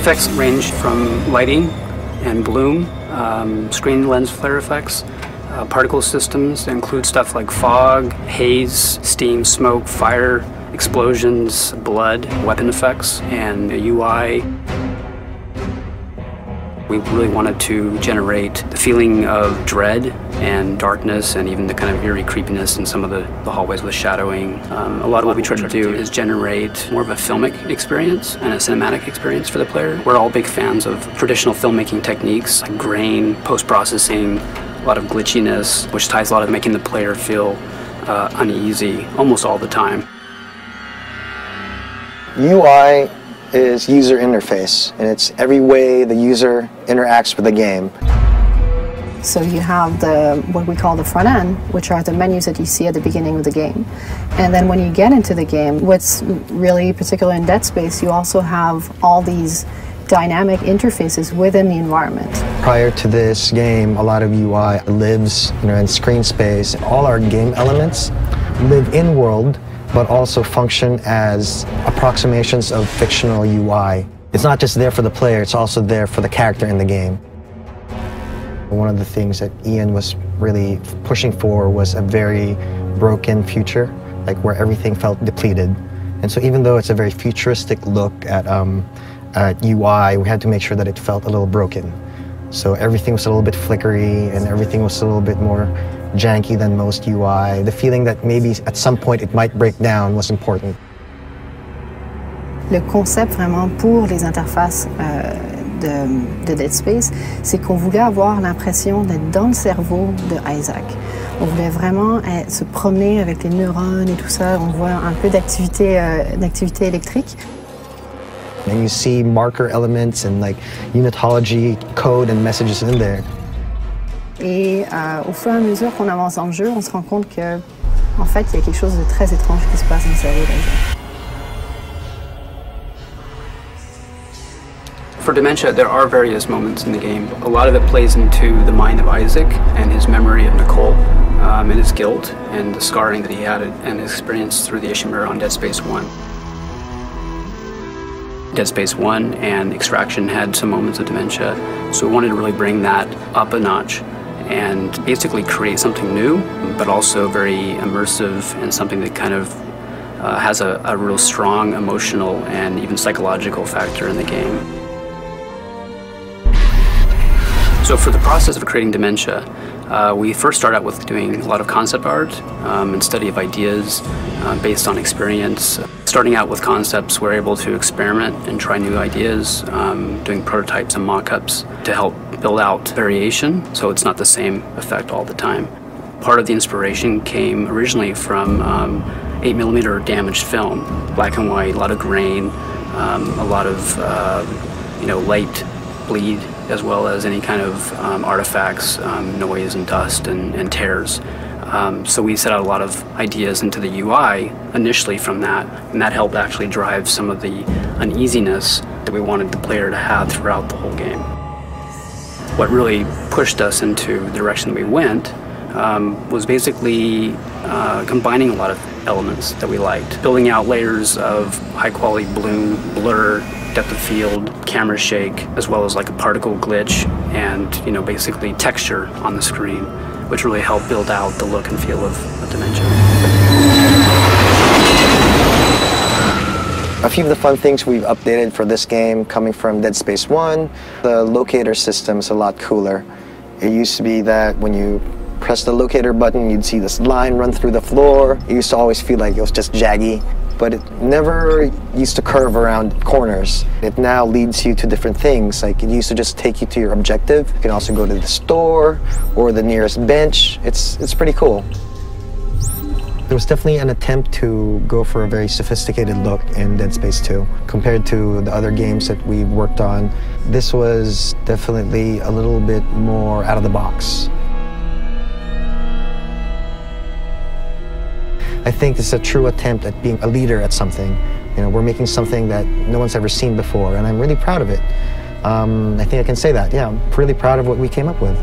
effects range from lighting and bloom, screen lens flare effects, particle systems that include stuff like fog, haze, steam, smoke, fire, explosions, blood, weapon effects, and the UI. We really wanted to generate the feeling of dread and darkness and even the kind of eerie creepiness in some of the hallways with shadowing. A lot of what we try to do is generate more of a filmic experience and a cinematic experience for the player. We're all big fans of traditional filmmaking techniques like grain, post-processing, a lot of glitchiness, which ties a lot of making the player feel uneasy almost all the time. UI is user interface, and it's every way the user interacts with the game. So you have what we call the front end, which are the menus that you see at the beginning of the game. And then when you get into the game, what's really particular in Dead Space, you also have all these dynamic interfaces within the environment. Prior to this game, a lot of UI lives in screen space. All our game elements live in-world, but also function as approximations of fictional UI. It's not just there for the player, it's also there for the character in the game. One of the things that Ian was really pushing for was a very broken future, like where everything felt depleted. And so even though it's a very futuristic look at UI, we had to make sure that it felt a little broken. So everything was a little bit flickery and everything was a little bit more janky than most UI. The feeling that maybe at some point it might break down was important. Le concept vraiment pour les interfaces de Dead Space, c'est qu'on voulait avoir l'impression d'être dans le cerveau de Isaac. On voulait vraiment se promener avec les neurones et tout ça. On voit un peu d'activité électrique. And you see marker elements and like unitology code and messages in there. Et au fur et à mesure qu'on avance dans le jeu, on se rend compte que, en fait, il y a quelque chose de très étrange qui se passe dans le cerveau d'Isaac. For Dementia, there are various moments in the game. A lot of it plays into the mind of Isaac and his memory of Nicole, and his guilt and the scarring that he had and experienced through the Ishimura on Dead Space 1. Dead Space 1 and Extraction had some moments of dementia, so we wanted to really bring that up a notch and basically create something new, but also very immersive and something that kind of has a real strong emotional and even psychological factor in the game. So for the process of creating Dementia, we first start out with doing a lot of concept art and study of ideas based on experience. Starting out with concepts, we're able to experiment and try new ideas, doing prototypes and mock-ups to help build out variation, so it's not the same effect all the time. Part of the inspiration came originally from 8mm damaged film, black and white, a lot of grain, a lot of light bleed, as well as any kind of artifacts, noise and dust and tears. So we set out a lot of ideas into the UI initially from that, and that helped actually drive some of the uneasiness that we wanted the player to have throughout the whole game. What really pushed us into the direction we went was basically combining a lot of elements that we liked, building out layers of high-quality bloom, blur, depth of field, camera shake, as well as like a particle glitch and basically texture on the screen, which really helped build out the look and feel of Dementia. A few of the fun things we've updated for this game coming from Dead Space 1, the locator system is a lot cooler. It used to be that when you press the locator button, you'd see this line run through the floor. It used to always feel like it was just jaggy, but it never used to curve around corners. It now leads you to different things. Like it used to just take you to your objective. You can also go to the store or the nearest bench. It's pretty cool. There was definitely an attempt to go for a very sophisticated look in Dead Space 2. Compared to the other games that we worked on, this was definitely a little bit more out of the box. I think it's a true attempt at being a leader at something. We're making something that no one's ever seen before, and I'm really proud of it. I think I can say that, yeah, I'm really proud of what we came up with.